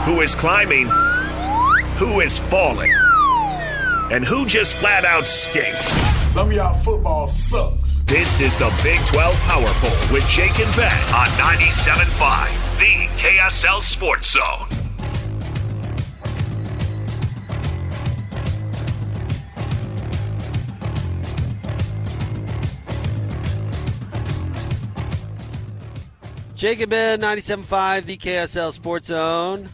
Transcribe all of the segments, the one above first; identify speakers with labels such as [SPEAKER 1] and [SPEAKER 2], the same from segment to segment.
[SPEAKER 1] Who is climbing? Who is falling? And who just flat out stinks?
[SPEAKER 2] Some of y'all football sucks.
[SPEAKER 1] This is the Big 12 Power Poll with Jake and Ben on 97.5, the KSL Sports Zone.
[SPEAKER 3] Jake and Ben, 97.5, the KSL Sports Zone.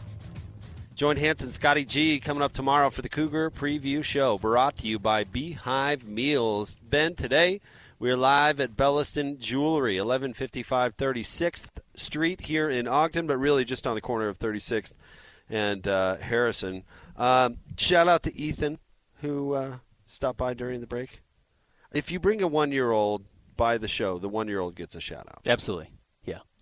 [SPEAKER 3] Join Hanson, Scotty G coming up tomorrow for the Cougar Preview Show, brought to you by Beehive Meals. Ben, today we're live at Belliston Jewelry, 1155 36th Street here in Ogden, but really just on the corner of 36th and Harrison. Shout out to Ethan, who stopped by during the break. If you bring a 1-year-old by the show, the 1-year-old gets a shout out.
[SPEAKER 4] Absolutely.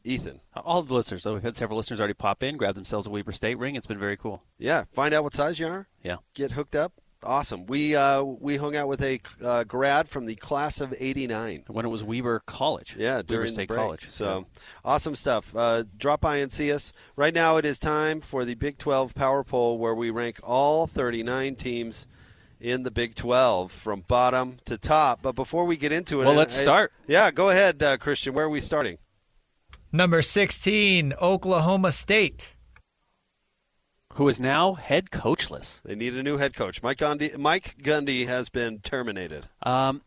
[SPEAKER 3] Ethan.
[SPEAKER 4] All the listeners. So we've had several listeners already pop in, grab themselves a Weber State ring. It's been very cool.
[SPEAKER 3] Yeah. Find out what size you are.
[SPEAKER 4] Yeah.
[SPEAKER 3] Get hooked up. Awesome. We hung out with a grad from the class of 89.
[SPEAKER 4] When it was Weber College.
[SPEAKER 3] Yeah, during
[SPEAKER 4] Weber State
[SPEAKER 3] the break.
[SPEAKER 4] College.
[SPEAKER 3] So awesome stuff. Drop by and see us. Right now it is time for the Big 12 Power Poll, where we rank all 39 teams in the Big 12 from bottom to top. But before we get into it,
[SPEAKER 4] well, let's start.
[SPEAKER 3] Yeah, go ahead, Christian. Where are we starting?
[SPEAKER 5] Number 16, Oklahoma State.
[SPEAKER 4] Who is now head coachless.
[SPEAKER 3] They need a new head coach. Mike Gundy has been terminated.
[SPEAKER 4] I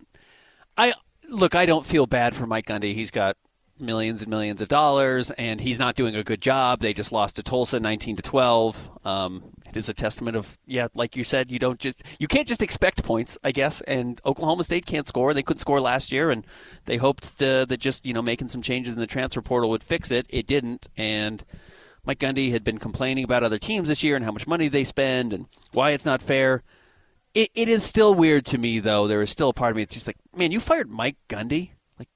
[SPEAKER 4] don't feel bad for Mike Gundy. He's got millions and millions of dollars, and he's not doing a good job. They just lost to Tulsa 19-12. It is a testament of, like you said, you can't just expect points, I guess. And Oklahoma State can't score. They couldn't score last year, and they hoped that just making some changes in the transfer portal would fix it. It didn't, and Mike Gundy had been complaining about other teams this year and how much money they spend and why it's not fair. It is still weird to me, though. There is still a part of me that's just like, man, you fired Mike Gundy? Like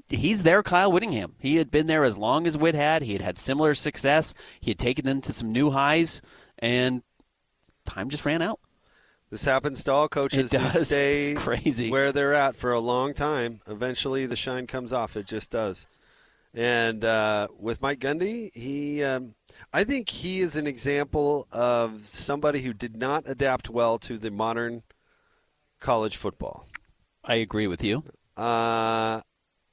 [SPEAKER 4] he's their Kyle Whittingham. He had been there as long as Whit had. He had had similar success. He had taken them to some new highs, and time just ran out.
[SPEAKER 3] This happens to all coaches who stay
[SPEAKER 4] it's crazy.
[SPEAKER 3] Where they're at for a long time. Eventually, the shine comes off. It just does. And with Mike Gundy, I think he is an example of somebody who did not adapt well to the modern college football.
[SPEAKER 4] I agree with you.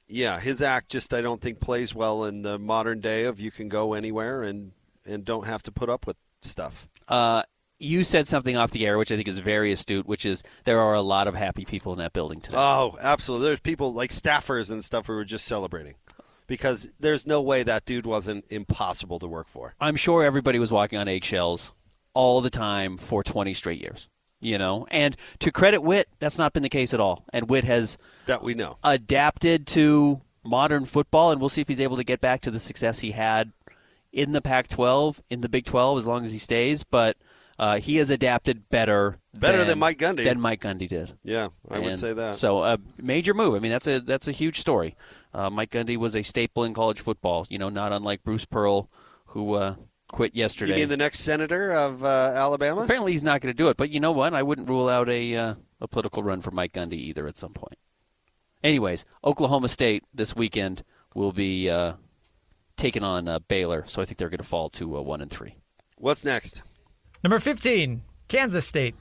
[SPEAKER 3] His act just I don't think plays well in the modern day of you can go anywhere and don't have to put up with stuff.
[SPEAKER 4] You said something off the air, which I think is very astute, which is there are a lot of happy people in that building today.
[SPEAKER 3] Oh, absolutely. There's people like staffers and stuff who were just celebrating because there's no way that dude wasn't impossible to work for.
[SPEAKER 4] I'm sure everybody was walking on eggshells all the time for 20 straight years. And to credit Whit, that's not been the case at all. And Whit has
[SPEAKER 3] that we know
[SPEAKER 4] adapted to modern football, and we'll see if he's able to get back to the success he had in the Pac-12, in the Big 12, as long as he stays. But he has adapted better
[SPEAKER 3] than Mike Gundy.
[SPEAKER 4] Than Mike Gundy did.
[SPEAKER 3] Yeah, I would say that.
[SPEAKER 4] So a major move. I mean, that's a huge story. Mike Gundy was a staple in college football. Not unlike Bruce Pearl, who quit yesterday.
[SPEAKER 3] You mean the next senator of Alabama?
[SPEAKER 4] Apparently he's not going to do it. But you know what? I wouldn't rule out a political run for Mike Gundy either at some point. Anyways, Oklahoma State this weekend will be taking on Baylor. So I think they're going to fall to 1-3.
[SPEAKER 3] What's next?
[SPEAKER 5] Number 15, Kansas State.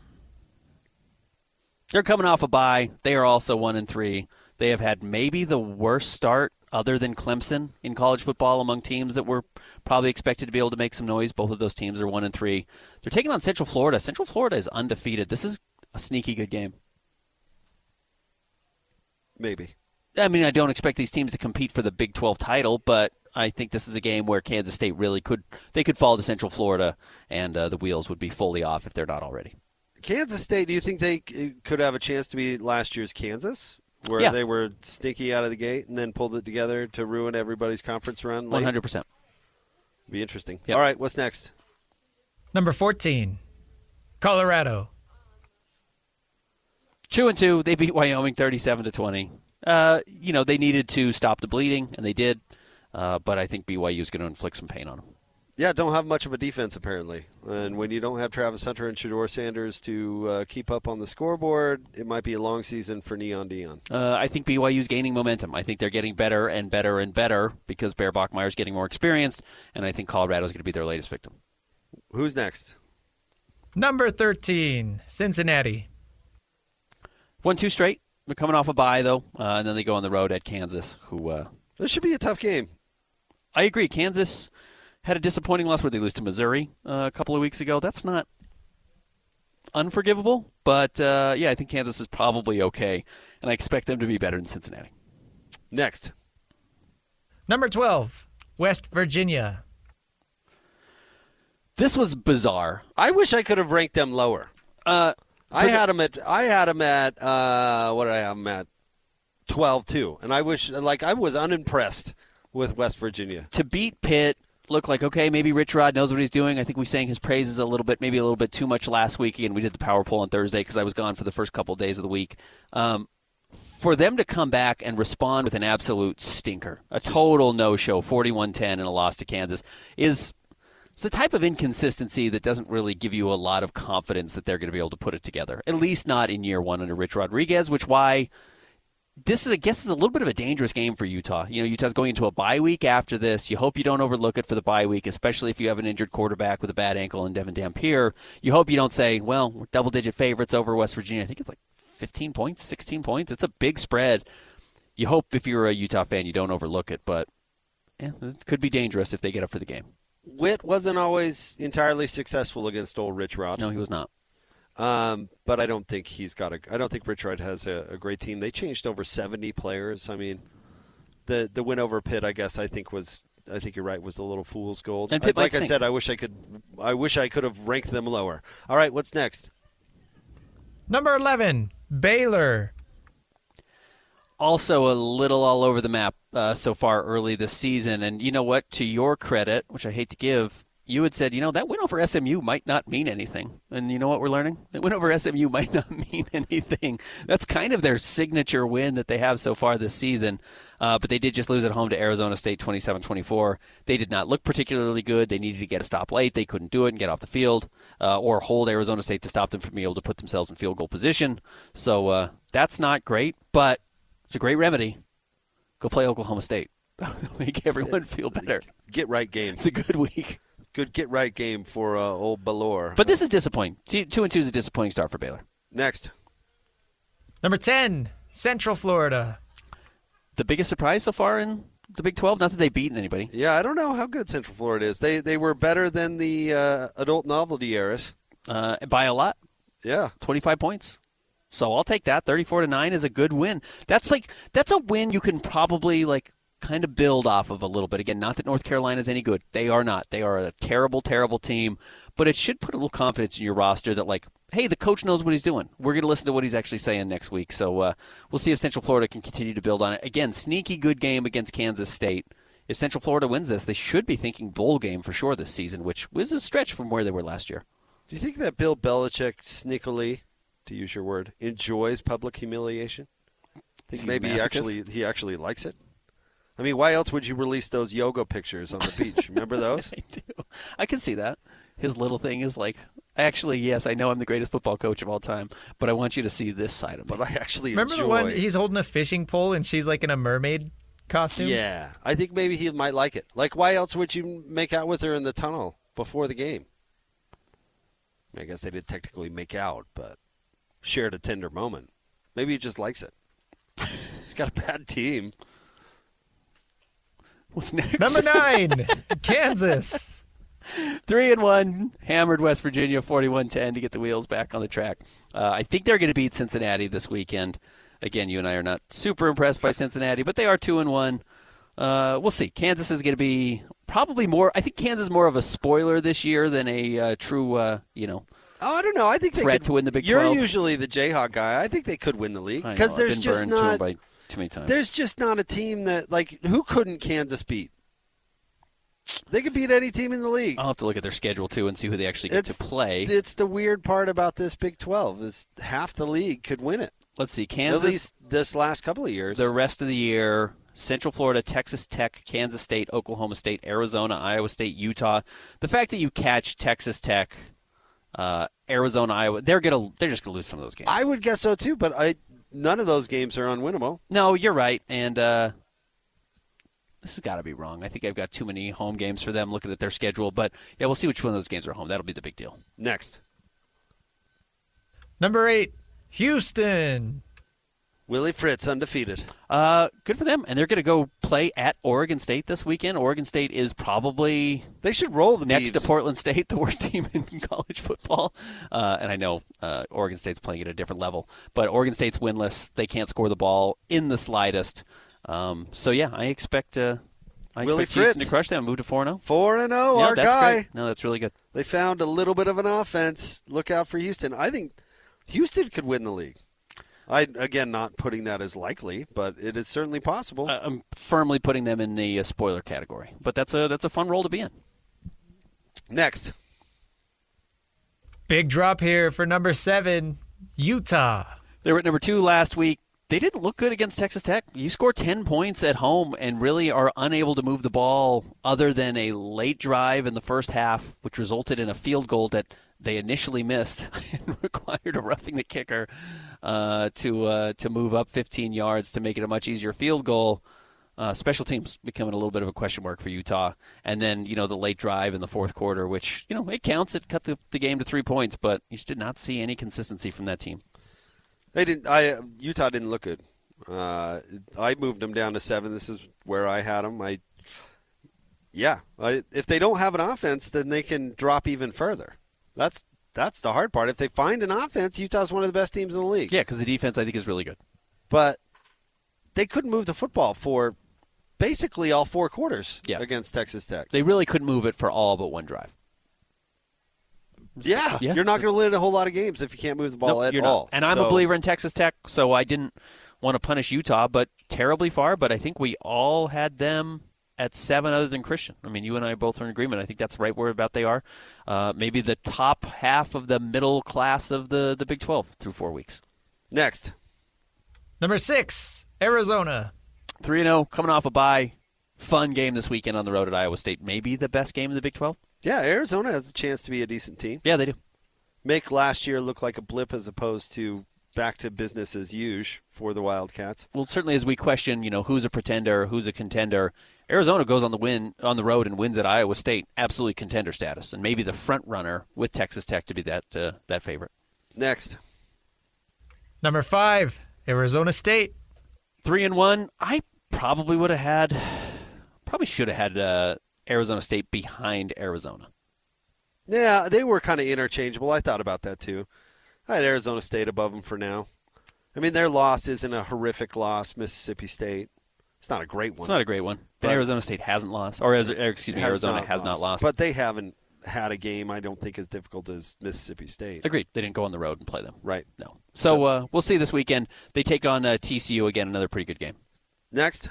[SPEAKER 4] They're coming off a bye. They are also 1-3. They have had maybe the worst start other than Clemson in college football among teams that were probably expected to be able to make some noise. Both of those teams are 1-3. They're taking on Central Florida. Central Florida is undefeated. This is a sneaky good game.
[SPEAKER 3] Maybe.
[SPEAKER 4] I mean, I don't expect these teams to compete for the Big 12 title, but I think this is a game where Kansas State really could fall to Central Florida, and the wheels would be fully off if they're not already.
[SPEAKER 3] Kansas State, do you think they could have a chance to be last year's Kansas, where they were stinky out of the gate and then pulled it together to ruin everybody's conference run late?
[SPEAKER 4] 100%.
[SPEAKER 3] Be interesting.
[SPEAKER 4] Yep.
[SPEAKER 3] All right, what's next?
[SPEAKER 5] Number 14, Colorado.
[SPEAKER 4] 2-2. They beat Wyoming 37-20. They needed to stop the bleeding, and they did. But I think BYU is going to inflict some pain on them.
[SPEAKER 3] Yeah, don't have much of a defense apparently. And when you don't have Travis Hunter and Shedeur Sanders to keep up on the scoreboard, it might be a long season for Neon Deion.
[SPEAKER 4] I think BYU is gaining momentum. I think they're getting better and better and better because Bear Bachmeier's getting more experienced, and I think Colorado is going to be their latest victim.
[SPEAKER 3] Who's next?
[SPEAKER 5] Number 13, Cincinnati.
[SPEAKER 4] 1-2 straight. They're coming off a bye, though, and then they go on the road at Kansas, who
[SPEAKER 3] This should be a tough game.
[SPEAKER 4] I agree. Kansas had a disappointing loss where they lose to Missouri a couple of weeks ago. That's not unforgivable, but I think Kansas is probably okay, and I expect them to be better than Cincinnati.
[SPEAKER 3] Next.
[SPEAKER 5] Number 12, West Virginia.
[SPEAKER 4] This was bizarre.
[SPEAKER 3] I wish I could have ranked them lower. I had them at what did I have them at? 12 too. And I wish I was unimpressed with West Virginia.
[SPEAKER 4] To beat Pitt looked like, okay, maybe Rich Rod knows what he's doing. I think we sang his praises a little bit, maybe a little bit too much last week. Again, we did the power poll on Thursday because I was gone for the first couple of days of the week. For them to come back and respond with an absolute stinker, a total no-show, 41-10 and a loss to Kansas, it's the type of inconsistency that doesn't really give you a lot of confidence that they're going to be able to put it together, at least not in year one under Rich Rodriguez, this is, I guess, is a little bit of a dangerous game for Utah. Utah's going into a bye week after this. You hope you don't overlook it for the bye week, especially if you have an injured quarterback with a bad ankle and Devin Dampier. You hope you don't say, well, we're double-digit favorites over West Virginia. I think it's like 15 points, 16 points. It's a big spread. You hope if you're a Utah fan you don't overlook it, but it could be dangerous if they get up for the game.
[SPEAKER 3] Witt wasn't always entirely successful against old Rich Rod.
[SPEAKER 4] No, he was not.
[SPEAKER 3] But I don't think I don't think Rich Rod has a great team. They changed over 70 players. I mean, the win over Pitt, I guess, I think you're right, was a little fool's gold.
[SPEAKER 4] And Pitt,
[SPEAKER 3] like I said, I wish I could have ranked them lower. All right, what's next?
[SPEAKER 5] Number 11, Baylor.
[SPEAKER 4] Also a little all over the map so far early this season. And you know what? To your credit, which I hate to give, you had said, that win over SMU might not mean anything. And you know what we're learning? That win over SMU might not mean anything. That's kind of their signature win that they have so far this season. But they did just lose at home to Arizona State 27-24. They did not look particularly good. They needed to get a stop late. They couldn't do it and get off the field or hold Arizona State to stop them from being able to put themselves in field goal position. So that's not great, but it's a great remedy. Go play Oklahoma State. That'll make everyone feel better.
[SPEAKER 3] Get right game.
[SPEAKER 4] It's a good week.
[SPEAKER 3] Good get right game for old Baylor.
[SPEAKER 4] But this is disappointing. 2-2 is a disappointing start for Baylor.
[SPEAKER 3] Next.
[SPEAKER 5] Number 10, Central Florida.
[SPEAKER 4] The biggest surprise so far in the Big 12? Not that they've beaten anybody.
[SPEAKER 3] Yeah, I don't know how good Central Florida is. They were better than the adult novelty eras.
[SPEAKER 4] By a lot.
[SPEAKER 3] Yeah.
[SPEAKER 4] 25 points. So I'll take that. 34-9 is a good win. That's a win you can probably kind of build off of a little bit. Again, not that North Carolina is any good. They are not. They are a terrible, terrible team. But it should put a little confidence in your roster that, hey, the coach knows what he's doing. We're going to listen to what he's actually saying next week. So we'll see if Central Florida can continue to build on it. Again, sneaky good game against Kansas State. If Central Florida wins this, they should be thinking bowl game for sure this season, which was a stretch from where they were last year.
[SPEAKER 3] Do you think that Bill Belichick sneakily, to use your word, enjoys public humiliation? I think maybe he actually likes it. I mean, why else would you release those yoga pictures on the beach? Remember those?
[SPEAKER 4] I do. I can see that. His little thing is actually, yes, I know I'm the greatest football coach of all time, but I want you to see this side of me.
[SPEAKER 3] But I actually
[SPEAKER 5] Remember the one he's holding a fishing pole and she's in a mermaid costume?
[SPEAKER 3] Yeah. I think maybe he might like it. Why else would you make out with her in the tunnel before the game? I guess they did technically make out, but shared a tender moment. Maybe he just likes it. He's got a bad team.
[SPEAKER 4] What's next?
[SPEAKER 5] Number 9, Kansas.
[SPEAKER 4] 3-1, hammered West Virginia 41-10 to get the wheels back on the track. I think they're going to beat Cincinnati this weekend. Again, you and I are not super impressed by Cincinnati, but they are 2-1. We'll see. Kansas is going to be probably more. I think Kansas is more of a spoiler this year than a true,
[SPEAKER 3] Oh, I don't know. I think
[SPEAKER 4] threat to win the Big 12.
[SPEAKER 3] You're usually the Jayhawk guy. I think they could win the league because there's just not.
[SPEAKER 4] Too many times.
[SPEAKER 3] There's just not a team that who couldn't Kansas beat? They could beat any team in the league.
[SPEAKER 4] I'll have to look at their schedule too and see who they actually get to play.
[SPEAKER 3] It's the weird part about this Big 12 is half the league could win it.
[SPEAKER 4] Let's see, Kansas.
[SPEAKER 3] At least this last couple of years.
[SPEAKER 4] The rest of the year, Central Florida, Texas Tech, Kansas State, Oklahoma State, Arizona, Iowa State, Utah. The fact that you catch Texas Tech, Arizona, Iowa, they're just gonna lose some of those games.
[SPEAKER 3] I would guess so too, but none of those games are unwinnable.
[SPEAKER 4] No, you're right, and this has got to be wrong. I think I've got too many home games for them looking at their schedule. But, yeah, we'll see which one of those games are home. That'll be the big deal.
[SPEAKER 3] Next.
[SPEAKER 5] Number 8, Houston.
[SPEAKER 3] Willie Fritz, undefeated.
[SPEAKER 4] Good for them. And they're going to go play at Oregon State this weekend. Oregon State is probably
[SPEAKER 3] They should roll the
[SPEAKER 4] next to
[SPEAKER 3] Beavs.
[SPEAKER 4] Portland State, the worst team in college football. And I know Oregon State's playing at a different level. But Oregon State's winless. They can't score the ball in the slightest. So, yeah, I expect
[SPEAKER 3] Willie
[SPEAKER 4] Houston
[SPEAKER 3] Fritz.
[SPEAKER 4] to crush them, move to 4-0.
[SPEAKER 3] 4-0,
[SPEAKER 4] Yeah,
[SPEAKER 3] our
[SPEAKER 4] that's
[SPEAKER 3] guy.
[SPEAKER 4] great. No, that's really good.
[SPEAKER 3] They found a little bit of an offense. Look out for Houston. I think Houston could win the league. Again, not putting that as likely, but it is certainly possible.
[SPEAKER 4] I'm firmly putting them in the spoiler category. But that's a fun role to be in.
[SPEAKER 3] Next.
[SPEAKER 5] Big drop here for number 7, Utah.
[SPEAKER 4] They were at number 2 last week. They didn't look good against Texas Tech. You score 10 points at home and really are unable to move the ball other than a late drive in the first half, which resulted in a field goal that they initially missed and required a roughing the kicker to move up 15 yards to make it a much easier field goal. Special teams becoming a little bit of a question mark for Utah. And then, the late drive in the fourth quarter, which, it counts. It cut the game to 3 points, but you just did not see any consistency from that team.
[SPEAKER 3] Utah didn't look good. I moved them down to 7. This is where I had them. If they don't have an offense, then they can drop even further. That's the hard part. If they find an offense, Utah's one of the best teams in the league.
[SPEAKER 4] Yeah, because the defense, I think, is really good.
[SPEAKER 3] But they couldn't move the football for basically all 4 quarters against Texas Tech.
[SPEAKER 4] They really couldn't move it for all but one drive.
[SPEAKER 3] Yeah. You're not going to win a whole lot of games if you can't move the ball at all.
[SPEAKER 4] And I'm a believer in Texas Tech, so I didn't want to punish Utah, but terribly far. But I think we all had them at 7 other than Christian. I mean, you and I both are in agreement. I think that's right where about they are. Maybe the top half of the middle class of the Big 12 through 4 weeks.
[SPEAKER 3] Next.
[SPEAKER 5] Number 6, Arizona.
[SPEAKER 4] 3-0, coming off a bye. Fun game this weekend on the road at Iowa State. Maybe the best game in the Big 12.
[SPEAKER 3] Yeah, Arizona has a chance to be a decent team.
[SPEAKER 4] Yeah, they do.
[SPEAKER 3] Make last year look like a blip as opposed to back to business as usual for the Wildcats.
[SPEAKER 4] Well, certainly as we question, who's a pretender, who's a contender, Arizona goes on the road and wins at Iowa State, absolutely contender status, and maybe the front runner with Texas Tech to be that favorite.
[SPEAKER 3] Next.
[SPEAKER 5] Number 5, Arizona State.
[SPEAKER 4] 3-1. I probably should have had Arizona State behind Arizona.
[SPEAKER 3] Yeah, they were kind of interchangeable. I thought about that too. I had Arizona State above them for now. I mean, their loss isn't a horrific loss, Mississippi State. It's not a great one.
[SPEAKER 4] It's not a great one. And Arizona State hasn't lost. Arizona has not lost.
[SPEAKER 3] But they haven't had a game I don't think as difficult as Mississippi State.
[SPEAKER 4] Agreed. They didn't go on the road and play them.
[SPEAKER 3] Right.
[SPEAKER 4] No. So we'll see this weekend. They take on TCU again, another pretty good game.
[SPEAKER 3] Next.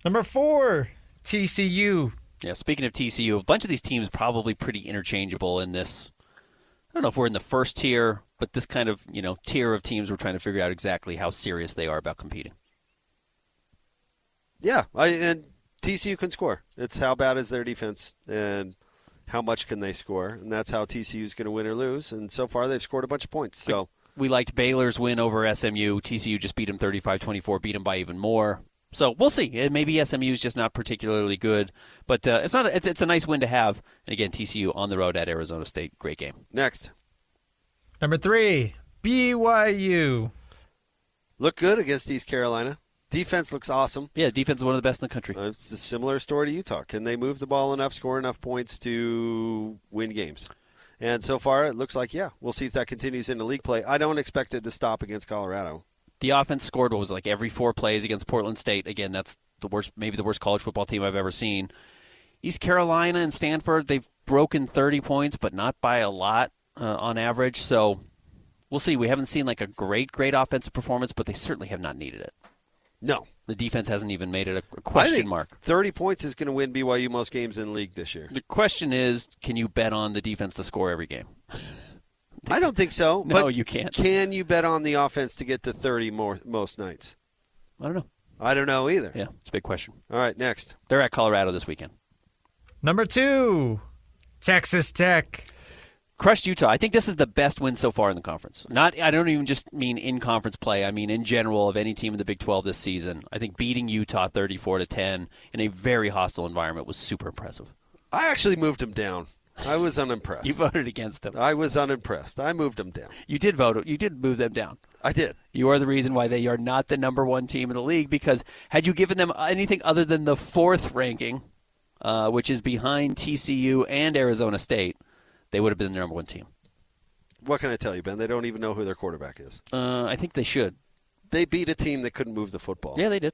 [SPEAKER 5] Number 4, TCU.
[SPEAKER 4] Yeah, speaking of TCU, a bunch of these teams probably pretty interchangeable in this. I don't know if we're in the first tier, but this kind of, tier of teams we're trying to figure out exactly how serious they are about competing.
[SPEAKER 3] Yeah, and TCU can score. It's how bad is their defense and how much can they score, and that's how TCU is going to win or lose. And so far, they've scored a bunch of points. So
[SPEAKER 4] we liked Baylor's win over SMU. TCU just beat them 35-24, beat them by even more. So we'll see. Maybe SMU is just not particularly good, but it's a nice win to have. And again, TCU on the road at Arizona State, great game.
[SPEAKER 3] Next.
[SPEAKER 5] Number 3, BYU.
[SPEAKER 3] Look good against East Carolina. Defense looks awesome.
[SPEAKER 4] Yeah, defense is one of the best in the country.
[SPEAKER 3] It's a similar story to Utah. Can they move the ball enough, score enough points to win games? And so far, it looks like, we'll see if that continues into league play. I don't expect it to stop against Colorado.
[SPEAKER 4] The offense scored every 4 plays against Portland State. Again, that's maybe the worst college football team I've ever seen. East Carolina and Stanford, they've broken 30 points, but not by a lot on average. So we'll see. We haven't seen like a great offensive performance, but they certainly have not needed it.
[SPEAKER 3] No.
[SPEAKER 4] The defense hasn't even made it a question mark.
[SPEAKER 3] 30 points is going to win BYU most games in the league this year.
[SPEAKER 4] The question is, can you bet on the defense to score every game?
[SPEAKER 3] I don't think so.
[SPEAKER 4] No,
[SPEAKER 3] but
[SPEAKER 4] you can't.
[SPEAKER 3] Can you bet on the offense to get to 30 most nights?
[SPEAKER 4] I don't know.
[SPEAKER 3] I don't know either.
[SPEAKER 4] Yeah, it's a big question.
[SPEAKER 3] All right, next.
[SPEAKER 4] They're at Colorado this weekend.
[SPEAKER 5] Number 2, Texas Tech.
[SPEAKER 4] Crushed Utah. I think this is the best win so far in the conference. I don't even just mean in conference play. I mean in general of any team in the Big 12 this season. I think beating Utah 34-10 in a very hostile environment was super impressive.
[SPEAKER 3] I actually moved them down. I was unimpressed.
[SPEAKER 4] You voted against them.
[SPEAKER 3] I was unimpressed. I moved them down.
[SPEAKER 4] You did vote. You did move them down.
[SPEAKER 3] I did.
[SPEAKER 4] You are the reason why they are not the number one team in the league, because had you given them anything other than the 4th ranking, which is behind TCU and Arizona State, they would have been the number one team.
[SPEAKER 3] What can I tell you, Ben? They don't even know who their quarterback is.
[SPEAKER 4] I think they should.
[SPEAKER 3] They beat a team that couldn't move the football.
[SPEAKER 4] Yeah, they did.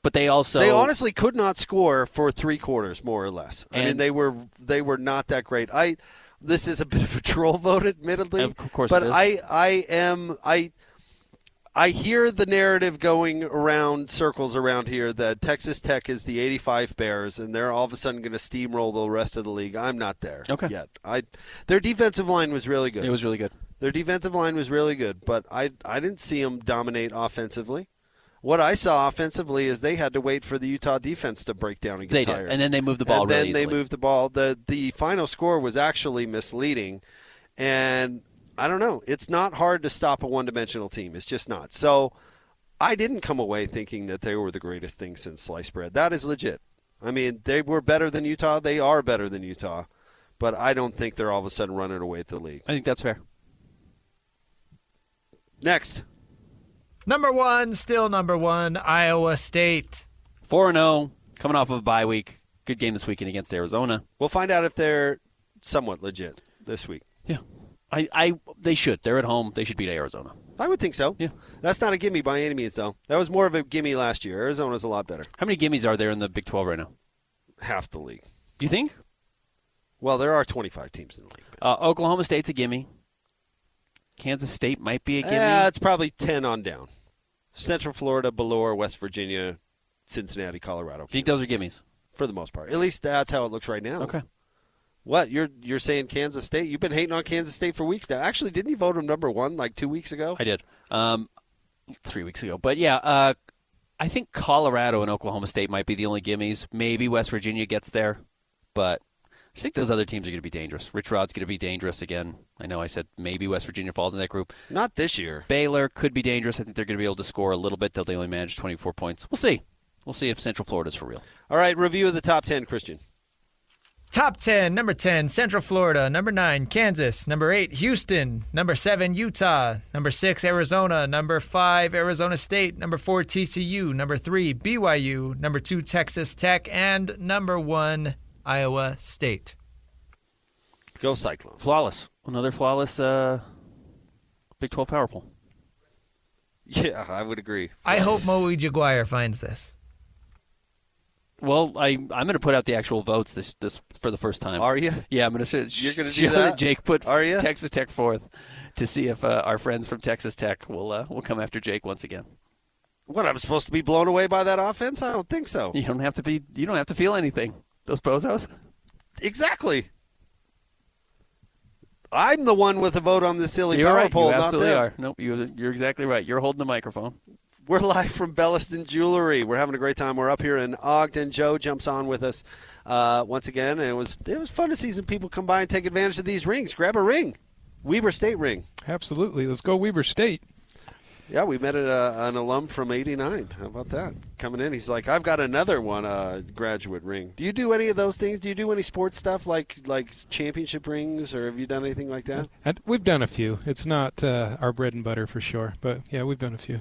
[SPEAKER 4] But they also...
[SPEAKER 3] They honestly could not score for 3 quarters, more or less. I mean, they were not that great. This is a bit of a troll vote, admittedly.
[SPEAKER 4] Of course
[SPEAKER 3] but
[SPEAKER 4] it is.
[SPEAKER 3] I hear the narrative going around circles around here that Texas Tech is the 85 Bears, and they're all of a sudden going to steamroll the rest of the league. I'm not there yet. Their defensive line was really good.
[SPEAKER 4] It was really good.
[SPEAKER 3] Their defensive line was really good, but I didn't see them dominate offensively. What I saw offensively is they had to wait for the Utah defense to break down and get tired.
[SPEAKER 4] Did, and then they moved the ball
[SPEAKER 3] and
[SPEAKER 4] really
[SPEAKER 3] then
[SPEAKER 4] easily.
[SPEAKER 3] They moved the ball. The final score was actually misleading, and I don't know. It's not hard to stop a one-dimensional team. It's just not. So I didn't come away thinking that they were the greatest thing since sliced bread. That is legit. I mean, they were better than Utah. They are better than Utah, but I don't think they're all of a sudden running away with the league.
[SPEAKER 4] I think that's fair.
[SPEAKER 3] Next.
[SPEAKER 5] Number 1, still number 1, Iowa State.
[SPEAKER 4] 4-0, coming off of a bye week. Good game this weekend against Arizona.
[SPEAKER 3] We'll find out if they're somewhat legit this week.
[SPEAKER 4] Yeah. They should. They're at home. They should beat Arizona.
[SPEAKER 3] I would think so.
[SPEAKER 4] Yeah.
[SPEAKER 3] That's not a gimme by any means, though. That was more of a gimme last year. Arizona's a lot better.
[SPEAKER 4] How many gimmies are there in the Big 12 right now?
[SPEAKER 3] Half the league.
[SPEAKER 4] You think?
[SPEAKER 3] Well, there are 25 teams in the league.
[SPEAKER 4] Oklahoma State's a gimme. Kansas State might be a gimme.
[SPEAKER 3] Yeah, it's probably 10 on down. Central Florida, Baylor, West Virginia, Cincinnati, Colorado.
[SPEAKER 4] Do you think those are gimmies?
[SPEAKER 3] For the most part. At least that's how it looks right now.
[SPEAKER 4] Okay.
[SPEAKER 3] What? You're saying Kansas State? You've been hating on Kansas State for weeks now. Actually, didn't you vote them number 1 like 2 weeks ago?
[SPEAKER 4] I did. 3 weeks ago. But, yeah, I think Colorado and Oklahoma State might be the only gimmies. Maybe West Virginia gets there. But I think those other teams are going to be dangerous. Rich Rod's going to be dangerous again. I know I said maybe West Virginia falls in that group.
[SPEAKER 3] Not this year.
[SPEAKER 4] Baylor could be dangerous. I think they're going to be able to score a little bit, though they only managed 24 points. We'll see. We'll see if Central Florida's for real.
[SPEAKER 3] All right, review of the top 10, Christian.
[SPEAKER 5] Top 10, number 10, Central Florida. Number 9, Kansas. Number 8, Houston. Number 7, Utah. Number 6, Arizona. Number 5, Arizona State. Number 4, TCU. Number 3, BYU. Number 2, Texas Tech. And number 1, Iowa State.
[SPEAKER 3] Go Cyclones.
[SPEAKER 4] Flawless. Another flawless Big 12 power poll.
[SPEAKER 3] Yeah, I would agree.
[SPEAKER 5] I hope Moe Jaguar finds this.
[SPEAKER 4] Well, I'm going to put out the actual votes this for the first time.
[SPEAKER 3] Are you?
[SPEAKER 4] Yeah, I'm going to
[SPEAKER 3] You're going to
[SPEAKER 4] show
[SPEAKER 3] do that?
[SPEAKER 4] Jake put
[SPEAKER 3] Are you?
[SPEAKER 4] Texas Tech 4th to see if our friends from Texas Tech will come after Jake once again.
[SPEAKER 3] What, I'm supposed to be blown away by that offense? I don't think so.
[SPEAKER 4] You don't have to feel anything. Those bozos.
[SPEAKER 3] Exactly. I'm the one with a vote on this silly
[SPEAKER 4] You're
[SPEAKER 3] power
[SPEAKER 4] right.
[SPEAKER 3] poll,
[SPEAKER 4] You
[SPEAKER 3] not
[SPEAKER 4] absolutely
[SPEAKER 3] them.
[SPEAKER 4] are. Nope, you're exactly right. You're holding the microphone.
[SPEAKER 3] We're live from Belliston Jewelry. We're having a great time. We're up here in Ogden. Joe jumps on with us once again, and it was fun to see some people come by and take advantage of these rings. Grab a ring. Weber State ring.
[SPEAKER 6] Absolutely. Let's go Weber State.
[SPEAKER 3] Yeah, we met an alum from '89. How about that? Coming in, he's like, I've got another one, graduate ring. Do you do any of those things? Do you do any sports stuff like championship rings, or have you done anything like that?
[SPEAKER 6] We've done a few. It's not our bread and butter for sure, but yeah, we've done a few.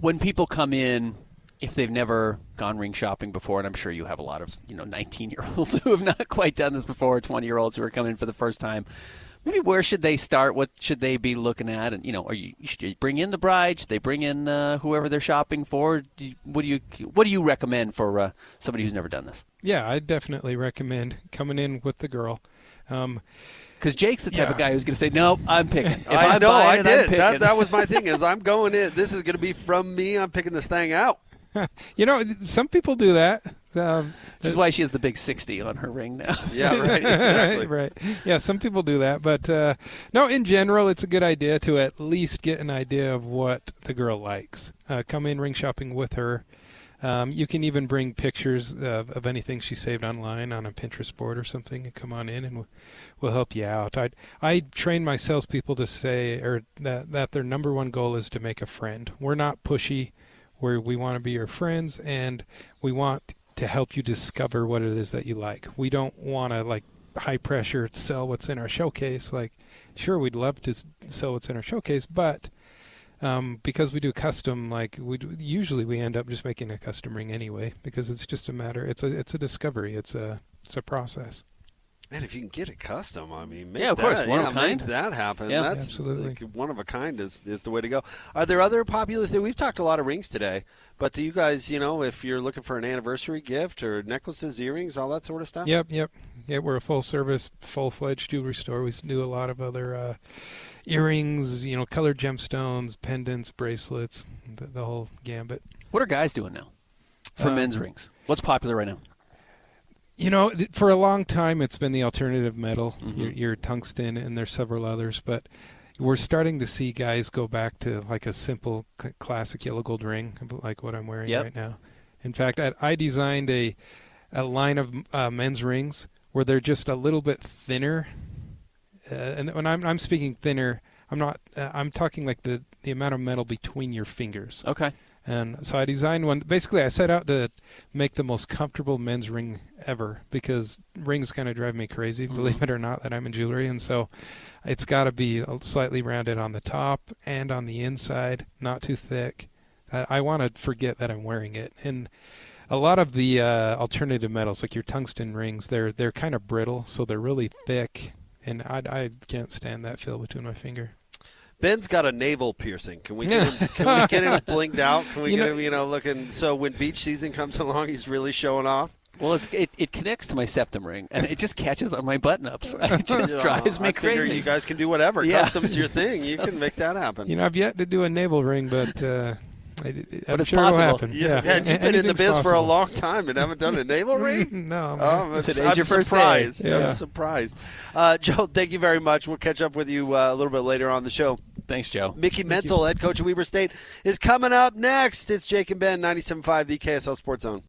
[SPEAKER 4] When people come in, if they've never gone ring shopping before, and I'm sure you have a lot of 19-year-olds who have not quite done this before, 20-year-olds who are coming for the first time. Maybe where should they start? What should they be looking at? And should you bring in the bride? Should they bring in whoever they're shopping for? What do you recommend for somebody who's never done this?
[SPEAKER 6] Yeah, I definitely recommend coming in with the girl.
[SPEAKER 4] Because Jake's the type of guy who's going to say, "No, I'm picking." If
[SPEAKER 3] I
[SPEAKER 4] I'm
[SPEAKER 3] know,
[SPEAKER 4] buying
[SPEAKER 3] I
[SPEAKER 4] it,
[SPEAKER 3] did.
[SPEAKER 4] I'm picking.
[SPEAKER 3] That was my thing. Is I'm going in. This is going to be from me. I'm picking this thing out.
[SPEAKER 6] Some people do that.
[SPEAKER 4] Which is why she has the big 60 on her ring now.
[SPEAKER 3] Yeah, right. Exactly.
[SPEAKER 6] Right. Yeah, some people do that. But, no, in general, it's a good idea to at least get an idea of what the girl likes. Come in ring shopping with her. You can even bring pictures of anything she saved online on a Pinterest board or something, and come on in, and we'll help you out. I train my salespeople to say, or that their number one goal is to make a friend. We're not pushy. We want to be your friends, and we want to help you discover what it is that you like. We don't want to like high pressure sell what's in our showcase. Like, sure, we'd love to sell what's in our showcase, but because we do custom, like usually we end up just making a custom ring anyway, because it's just a matter. It's a discovery. It's a process.
[SPEAKER 3] Man, if you can get it custom, I mean,
[SPEAKER 4] Yeah, of course, one of a kind.
[SPEAKER 3] Make that happen.
[SPEAKER 4] Yeah.
[SPEAKER 3] That's
[SPEAKER 6] Absolutely.
[SPEAKER 3] like, one of a kind is the way to go. Are there other popular things? We've talked a lot of rings today, but do you guys, if you're looking for an anniversary gift or necklaces, earrings, all that sort of stuff?
[SPEAKER 6] Yep. Yeah, we're a full-service, full-fledged jewelry store. We do a lot of other earrings, colored gemstones, pendants, bracelets, the whole gambit.
[SPEAKER 4] What are guys doing now for men's rings? What's popular right now?
[SPEAKER 6] For a long time, it's been the alternative metal,
[SPEAKER 4] Mm-hmm.
[SPEAKER 6] your tungsten, and there's several others. But we're starting to see guys go back to like a simple classic yellow gold ring, like what I'm wearing right now. In fact, I designed a line of men's rings where they're just a little bit thinner. And when I'm speaking thinner, I'm not. I'm talking like the amount of metal between your fingers.
[SPEAKER 4] Okay.
[SPEAKER 6] And so I designed one. Basically, I set out to make the most comfortable men's ring ever, because rings kind of drive me crazy, believe it or not, that I'm in jewelry. And so it's got to be slightly rounded on the top and on the inside, not too thick. I want to forget that I'm wearing it. And a lot of the alternative metals, like your tungsten rings, they're kind of brittle, so they're really thick. And I can't stand that feel between my finger.
[SPEAKER 3] Ben's got a navel piercing. Can we get him? Can we get him blinked out? Can we get him, looking so when beach season comes along, he's really showing off?
[SPEAKER 4] Well, it connects to my septum ring, and it just catches on my button-ups. It just drives me
[SPEAKER 3] I figure
[SPEAKER 4] crazy.
[SPEAKER 3] You guys can do whatever.
[SPEAKER 4] Yeah.
[SPEAKER 3] Custom's your thing. You can make that happen.
[SPEAKER 6] I've yet to do a navel ring, but I'm
[SPEAKER 4] it's
[SPEAKER 6] sure
[SPEAKER 4] possible.
[SPEAKER 6] it'll happen.
[SPEAKER 3] Yeah, you've been in the biz for a long time and haven't done a navel ring?
[SPEAKER 6] No.
[SPEAKER 4] Today's
[SPEAKER 3] I'm
[SPEAKER 4] your first
[SPEAKER 3] surprised.
[SPEAKER 4] day.
[SPEAKER 6] Yeah.
[SPEAKER 3] I'm surprised. Joe, thank you very much. We'll catch up with you a little bit later on the show.
[SPEAKER 4] Thanks, Joe.
[SPEAKER 3] Mickey Mental, head coach of Weber State, is coming up next. It's Jake and Ben, 97.5, the KSL Sports Zone.